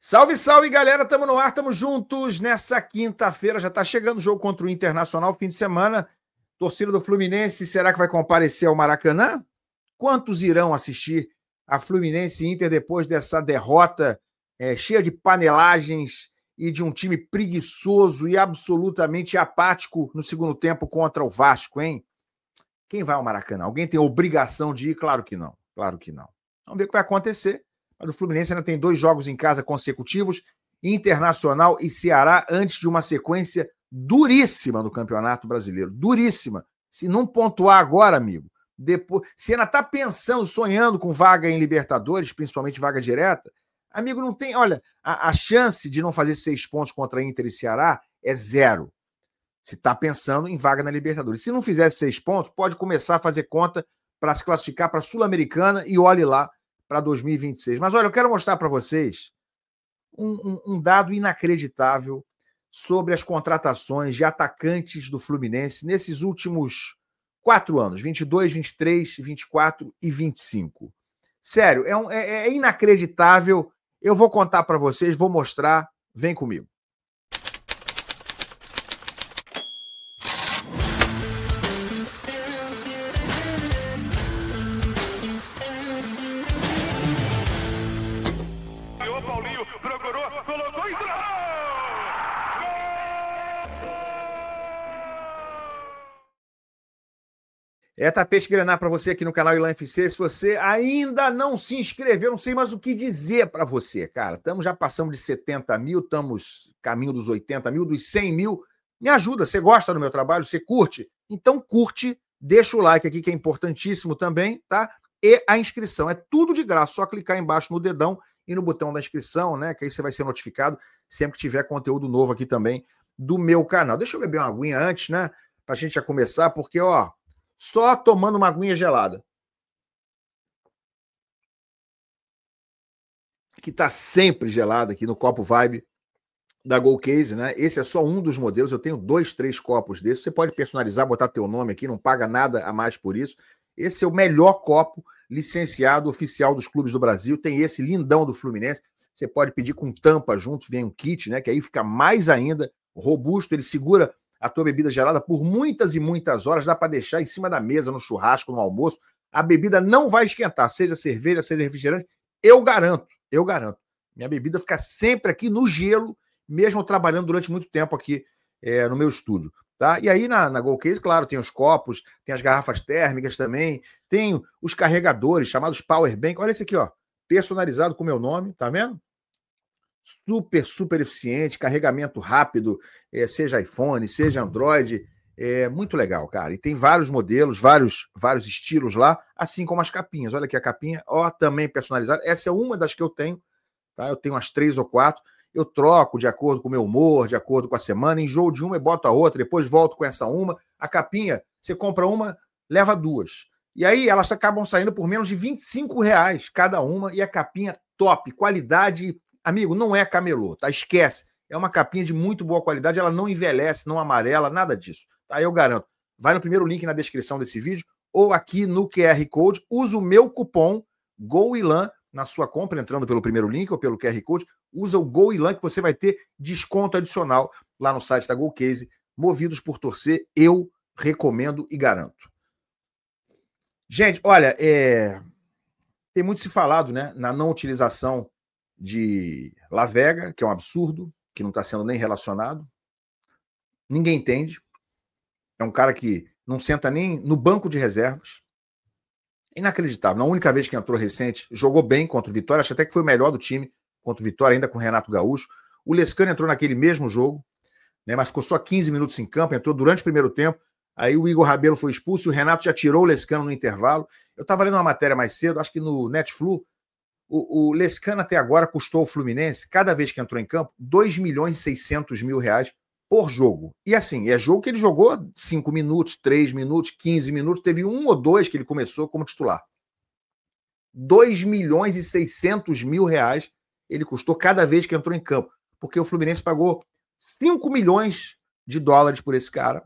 Salve, salve, galera! Tamo no ar, tamo juntos nessa quinta-feira. Já tá chegando o jogo contra o Internacional, fim de semana. Torcida do Fluminense, será que vai comparecer ao Maracanã? Quantos irão assistir a Fluminense e Inter depois dessa derrota cheia de panelagens e de um time preguiçoso e absolutamente apático no segundo tempo contra o Vasco, hein? Quem vai ao Maracanã? Alguém tem obrigação de ir? Claro que não. Claro que não. Vamos ver o que vai acontecer. Mas o Fluminense ainda tem 2 jogos em casa consecutivos, Internacional e Ceará, antes de uma sequência duríssima no Campeonato Brasileiro. Duríssima. Se não pontuar agora, amigo, depois, se ainda está pensando, sonhando com vaga em Libertadores, principalmente vaga direta, amigo, não tem... Olha, a chance de não fazer 6 pontos contra Inter e Ceará é 0. Se está pensando em vaga na Libertadores. Se não fizer 6 pontos, pode começar a fazer conta para se classificar para a Sul-Americana e olhe lá para 2026. Mas olha, eu quero mostrar para vocês um dado inacreditável sobre as contratações de atacantes do Fluminense nesses últimos 4 anos, 22, 23, 24 e 25. Sério, é inacreditável. Eu vou contar para vocês, vou mostrar. Vem comigo. Tapete Grená para você aqui no canal Ilan FC. Se você ainda não se inscreveu, não sei mais o que dizer para você, cara. Já passamos de 70 mil, estamos caminho dos 80 mil, dos 100 mil. Me ajuda, você gosta do meu trabalho, você curte? Então curte, deixa o like aqui que é importantíssimo também, tá? E a inscrição, é tudo de graça, só clicar embaixo no dedão e no botão da inscrição, né? Que aí você vai ser notificado sempre que tiver conteúdo novo aqui também do meu canal. Deixa eu beber uma aguinha antes, né? Pra gente já começar, porque, ó, só tomando uma aguinha gelada, que tá sempre gelada aqui no copo Vibe da Gold Case, né? Esse é só um dos modelos, eu tenho 2, 3 copos desses, você pode personalizar, botar teu nome aqui, não paga nada a mais por isso. Esse é o melhor copo licenciado oficial dos clubes do Brasil, tem esse lindão do Fluminense, você pode pedir com tampa junto, vem um kit, né? Que aí fica mais ainda robusto, ele segura a tua bebida gelada por muitas e muitas horas, dá para deixar em cima da mesa, no churrasco, no almoço, a bebida não vai esquentar, seja cerveja, seja refrigerante, eu garanto. Minha bebida fica sempre aqui no gelo, mesmo trabalhando durante muito tempo aqui no meu estúdio, tá? E aí na Gold Case, claro, tem os copos, tem as garrafas térmicas também, tem os carregadores, chamados Power Bank, olha esse aqui, ó, personalizado com o meu nome, tá vendo? Super eficiente, carregamento rápido, seja iPhone, seja Android, muito legal, cara. E tem vários modelos, vários estilos lá, assim como as capinhas. Olha aqui a capinha, ó, também personalizada. Essa é uma das que eu tenho, tá? Eu tenho umas 3 ou 4. Eu troco de acordo com o meu humor, de acordo com a semana, enjoo de uma e boto a outra, depois volto com essa uma. A capinha, você compra uma, leva 2. E aí elas acabam saindo por menos de R$25 cada uma, e a capinha top, qualidade. Amigo, não é camelô, tá? Esquece. É uma capinha de muito boa qualidade, ela não envelhece, não amarela, nada disso. Tá? Eu garanto. Vai no primeiro link na descrição desse vídeo ou aqui no QR Code, usa o meu cupom GOILAN na sua compra, entrando pelo primeiro link ou pelo QR Code, usa o GOILAN que você vai ter desconto adicional lá no site da Gold Case. Movidos por torcer, eu recomendo e garanto. Gente, olha, tem muito se falado, né, na não utilização de La Vega, que é um absurdo, que não está sendo nem relacionado. Ninguém entende. É um cara que não senta nem no banco de reservas. Inacreditável. Na única vez que entrou recente, jogou bem contra o Vitória, acho até que foi o melhor do time contra o Vitória, ainda com o Renato Gaúcho. O Lescano entrou naquele mesmo jogo, né, mas ficou só 15 minutos em campo, entrou durante o primeiro tempo. Aí o Igor Rabelo foi expulso e o Renato já tirou o Lescano no intervalo. Eu estava lendo uma matéria mais cedo, acho que no Netflix, o Lescano até agora custou ao Fluminense, cada vez que entrou em campo, R$2.600.000 por jogo. E assim, é jogo que ele jogou 5 minutos, 3 minutos, 15 minutos, teve 1 ou 2 que ele começou como titular. R$2.600.000 ele custou cada vez que entrou em campo, porque o Fluminense pagou $5 milhões por esse cara,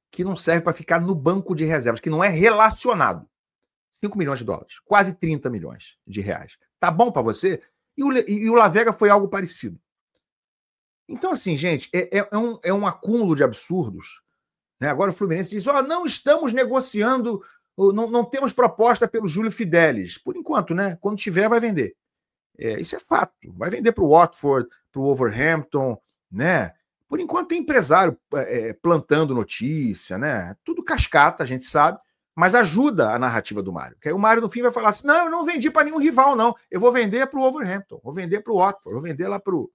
que não serve para ficar no banco de reservas, que não é relacionado. $5 milhões, quase R$30 milhões. Tá bom para você? E o Lavega foi algo parecido. Então, assim, gente, é um acúmulo de absurdos. Né? Agora o Fluminense diz, não estamos negociando, não temos proposta pelo Júlio Fidelis. Por enquanto, né? Quando tiver, vai vender. Isso é fato. Vai vender para o Watford, para o Wolverhampton, né? Por enquanto tem empresário plantando notícia, né? Tudo cascata, a gente sabe, mas ajuda a narrativa do Mário. Que aí o Mário, no fim, vai falar assim, não, eu não vendi para nenhum rival, não. Eu vou vender para o Wolverhampton, vou vender para o Watford, vou vender lá para o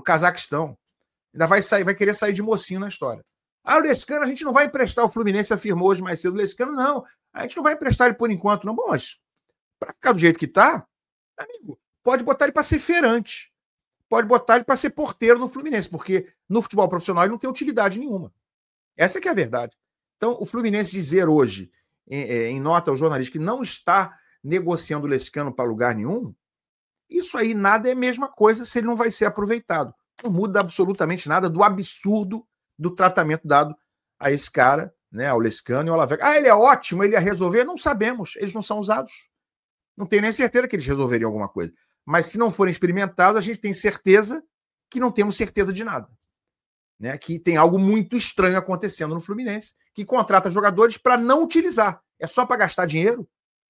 Cazaquistão. Ainda vai querer sair de mocinho na história. O Lescano, a gente não vai emprestar, o Fluminense afirmou hoje mais cedo, o Lescano, não, a gente não vai emprestar ele por enquanto, não. Bom, mas para ficar do jeito que tá, amigo, pode botar ele para ser feirante, pode botar ele para ser porteiro no Fluminense, porque no futebol profissional ele não tem utilidade nenhuma. Essa que é a verdade. Então, o Fluminense dizer hoje, em nota ao jornalista, que não está negociando o Lescano para lugar nenhum, isso aí nada é a mesma coisa se ele não vai ser aproveitado. Não muda absolutamente nada do absurdo do tratamento dado a esse cara, né, ao Lescano e ao Lavega. Ele é ótimo, ele ia resolver? Não sabemos, eles não são usados. Não tenho nem certeza que eles resolveriam alguma coisa. Mas se não forem experimentados, a gente tem certeza que não temos certeza de nada. Né? Que tem algo muito estranho acontecendo no Fluminense, que contrata jogadores para não utilizar. É só para gastar dinheiro?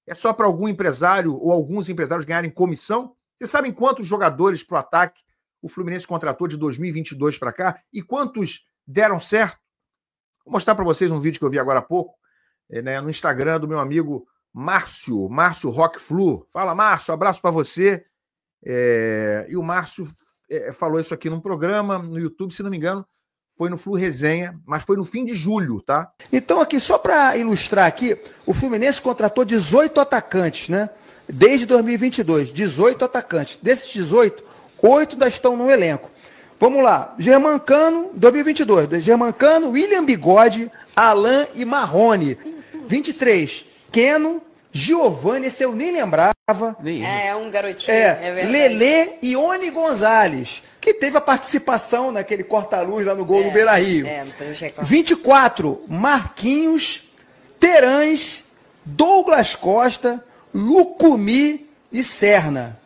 É só para algum empresário ou alguns empresários ganharem comissão? Vocês sabem quantos jogadores para o ataque o Fluminense contratou de 2022 para cá? E quantos deram certo? Vou mostrar para vocês um vídeo que eu vi agora há pouco, né, no Instagram do meu amigo Márcio Rockflu. Fala, Márcio, abraço para você. E o Márcio falou isso aqui num programa no YouTube, se não me engano, foi no Flu Resenha, mas foi no fim de julho, tá? Então aqui, só para ilustrar aqui, o Fluminense contratou 18 atacantes, né? Desde 2022, 18 atacantes. Desses 18, 8 ainda estão no elenco. Vamos lá, Germancano, 2022, Germancano, William Bigode, Alain e Marrone. 23, Keno, Giovani, esse eu nem lembrava. Um garotinho, é verdade. Lelê e Oni Gonzalez, que teve a participação naquele corta-luz lá no gol do Beira-Rio. 24, Marquinhos, Terãs, Douglas Costa, Lucumi e Serna.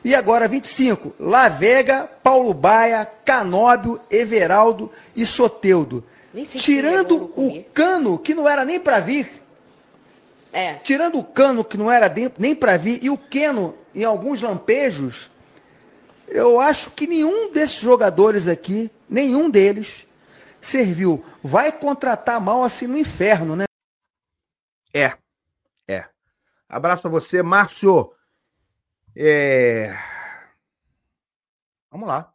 E agora 25, Lavega, Paulo Baia, Canóbio, Everaldo e Soteldo. Tirando o Cano, que não era nem para vir. Tirando o Cano, que não era nem para vir, e o Keno, em alguns lampejos, eu acho que nenhum desses jogadores aqui, nenhum deles, serviu. Vai contratar mal assim no inferno, né? Abraço para você, Márcio. Vamos lá.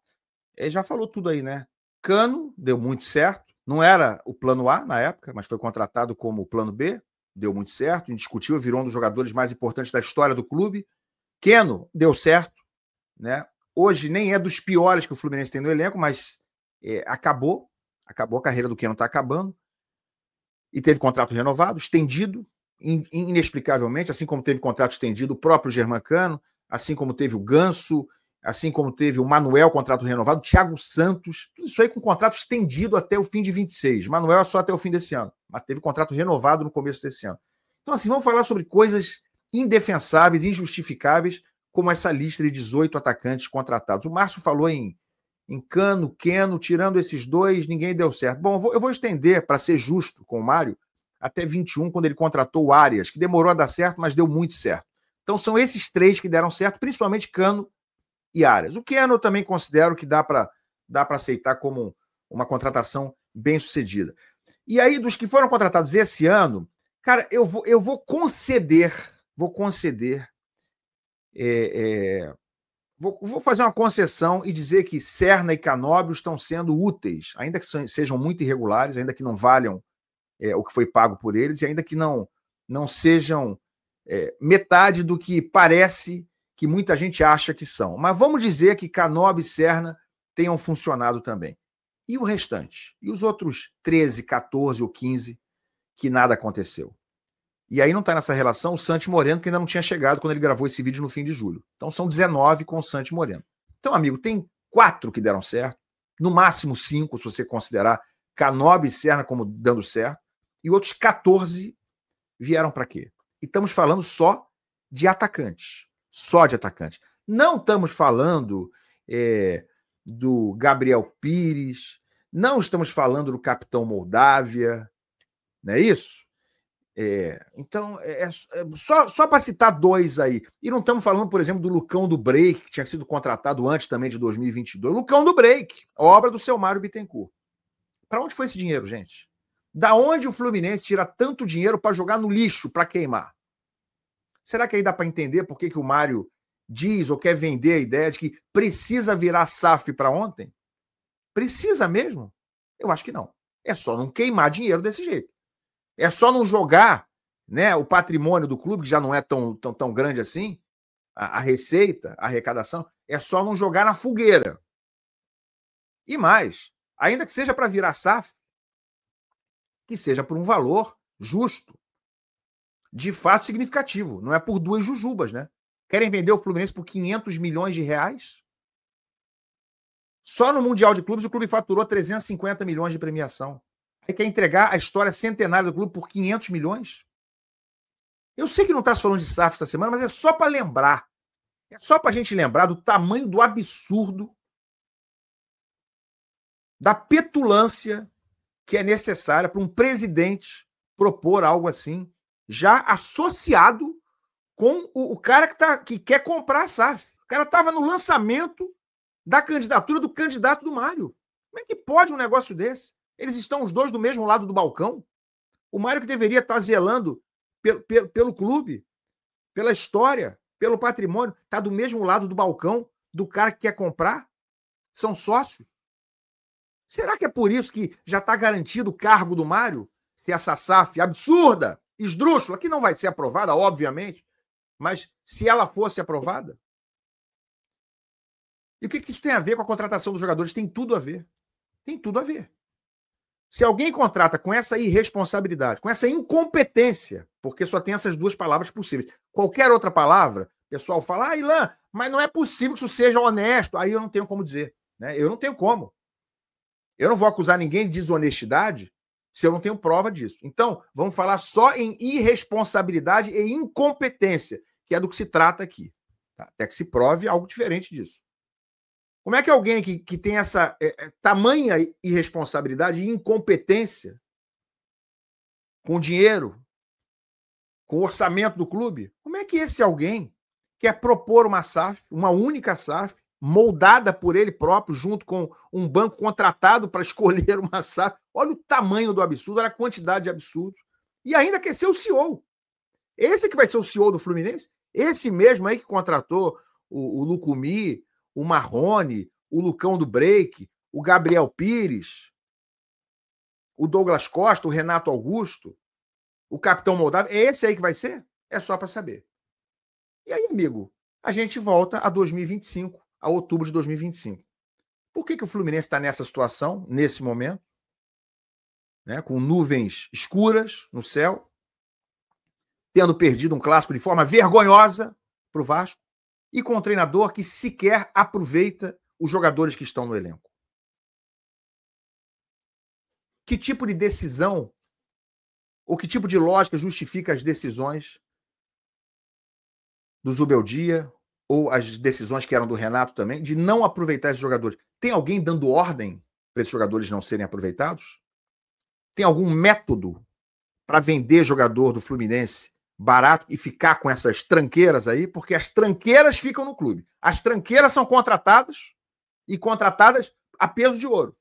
Ele já falou tudo aí, né? Cano deu muito certo. Não era o plano A na época, mas foi contratado como o plano B. Deu muito certo, indiscutível, virou um dos jogadores mais importantes da história do clube. Keno deu certo, né? Hoje nem é dos piores que o Fluminense tem no elenco, mas acabou a carreira do Keno, está acabando. E teve contrato renovado, estendido, inexplicavelmente, assim como teve contrato estendido o próprio Germancano, assim como teve o Ganso, assim como teve o Manuel, contrato renovado, Thiago Santos, tudo isso aí com contrato estendido até o fim de 26. Manuel é só até o fim desse ano, mas teve contrato renovado no começo desse ano. Então, assim, vamos falar sobre coisas indefensáveis, injustificáveis, como essa lista de 18 atacantes contratados. O Márcio falou em Cano, Keno, tirando esses dois, ninguém deu certo. Bom, eu vou estender, para ser justo com o Mário, até 21, quando ele contratou o Arias, que demorou a dar certo, mas deu muito certo. Então, são esses três que deram certo, principalmente Cano e Arias. O Keno eu também considero que dá para aceitar como uma contratação bem sucedida. E aí, dos que foram contratados esse ano, cara, eu vou conceder, vou fazer uma concessão e dizer que Serna e Canóbio estão sendo úteis, ainda que sejam muito irregulares, ainda que não valham o que foi pago por eles, e ainda que não sejam metade do que parece que muita gente acha que são. Mas vamos dizer que Canóbio e Serna tenham funcionado também. E o restante? E os outros 13, 14 ou 15 que nada aconteceu? E aí não está nessa relação o Santi Moreno, que ainda não tinha chegado quando ele gravou esse vídeo no fim de julho. Então são 19 com o Santi Moreno. Então, amigo, tem 4 que deram certo, no máximo 5, se você considerar Canóbio e Serna como dando certo, e outros 14 vieram para quê? E estamos falando só de atacantes. Só de atacante. Não estamos falando do Gabriel Pires, não estamos falando do Capitão Moldávia, não é isso? Então, só para citar dois aí. E não estamos falando, por exemplo, do Lucão do Break, que tinha sido contratado antes também de 2022. Lucão do Break, obra do seu Mário Bittencourt. Para onde foi esse dinheiro, gente? Da onde o Fluminense tira tanto dinheiro para jogar no lixo, para queimar? Será que aí dá para entender por que o Mário diz ou quer vender a ideia de que precisa virar SAF para ontem? Precisa mesmo? Eu acho que não. É só não queimar dinheiro desse jeito. É só não jogar, né, o patrimônio do clube, que já não é tão grande assim, a receita, a arrecadação, é só não jogar na fogueira. E mais, ainda que seja para virar SAF, que seja por um valor justo, de fato significativo. Não é por duas jujubas, né? Querem vender o Fluminense por 500 milhões de reais? Só no Mundial de Clubes o clube faturou 350 milhões de premiação. Aí quer entregar a história centenária do clube por 500 milhões? Eu sei que não está se falando de SAF essa semana, mas é só para lembrar. É só para a gente lembrar do tamanho do absurdo, da petulância que é necessária para um presidente propor algo assim, já associado com o cara que quer comprar a SAF. O cara estava no lançamento da candidatura do candidato do Mário. Como é que pode um negócio desse? Eles estão os dois do mesmo lado do balcão. O Mário, que deveria estar zelando pelo clube, pela história, pelo patrimônio, está do mesmo lado do balcão do cara que quer comprar. São sócios. Será que é por isso que já está garantido o cargo do Mário? Se essa SAF absurda, esdrúxula, que não vai ser aprovada, obviamente, mas se ela fosse aprovada? E o que isso tem a ver com a contratação dos jogadores? Tem tudo a ver. Tem tudo a ver. Se alguém contrata com essa irresponsabilidade, com essa incompetência, porque só tem essas duas palavras possíveis, qualquer outra palavra, o pessoal fala, Ilan, mas não é possível que isso seja honesto. Aí eu não tenho como dizer. Né? Eu não tenho como. Eu não vou acusar ninguém de desonestidade se eu não tenho prova disso. Então, vamos falar só em irresponsabilidade e incompetência, que é do que se trata aqui. Tá? Até que se prove algo diferente disso. Como é que alguém que tem essa tamanha irresponsabilidade e incompetência com dinheiro, com o orçamento do clube, como é que esse alguém quer propor uma SAF, uma única SAF, moldada por ele próprio, junto com um banco contratado para escolher uma SAF? Olha o tamanho do absurdo, olha a quantidade de absurdos. E ainda quer ser o CEO. Esse que vai ser o CEO do Fluminense? Esse mesmo aí que contratou o Lucumi, o Marrone, o Lucão do Break, o Gabriel Pires, o Douglas Costa, o Renato Augusto, o Capitão Moldávia, é esse aí que vai ser? É só para saber. E aí, amigo, a gente volta a 2025, a outubro de 2025. Por que o Fluminense está nessa situação, nesse momento, né, com nuvens escuras no céu, tendo perdido um clássico de forma vergonhosa para o Vasco, e com um treinador que sequer aproveita os jogadores que estão no elenco? Que tipo de decisão ou que tipo de lógica justifica as decisões do Zubeldia ou as decisões que eram do Renato também, de não aproveitar esses jogadores? Tem alguém dando ordem para esses jogadores não serem aproveitados? Tem algum método para vender jogador do Fluminense barato e ficar com essas tranqueiras aí? Porque as tranqueiras ficam no clube. As tranqueiras são contratadas e contratadas a peso de ouro.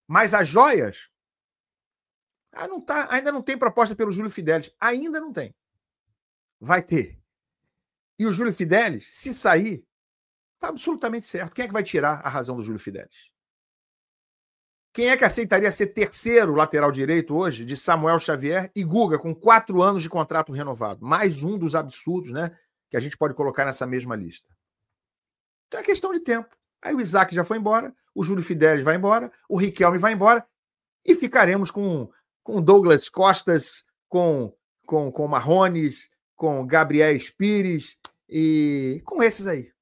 Mas as joias ainda não tem proposta pelo Júlio Fidelis. Ainda não tem. Vai ter. E o Júlio Fidelis, se sair, está absolutamente certo. Quem é que vai tirar a razão do Júlio Fidelis? Quem é que aceitaria ser terceiro lateral direito hoje de Samuel Xavier e Guga, com 4 anos de contrato renovado? Mais um dos absurdos, né, que a gente pode colocar nessa mesma lista. Então é questão de tempo. Aí o Isaac já foi embora, o Júlio Fidelis vai embora, o Riquelme vai embora e ficaremos com Douglas Costas, com Marrones, com Gabriel Pires e com esses aí.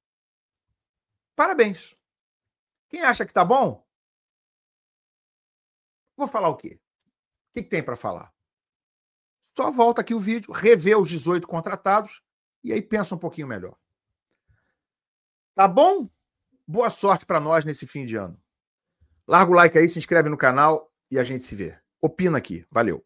Parabéns. Quem acha que tá bom? Vou falar o quê? O que tem para falar? Só volta aqui o vídeo, revê os 18 contratados e aí pensa um pouquinho melhor. Tá bom? Boa sorte para nós nesse fim de ano. Larga o like aí, se inscreve no canal e a gente se vê. Opina aqui. Valeu.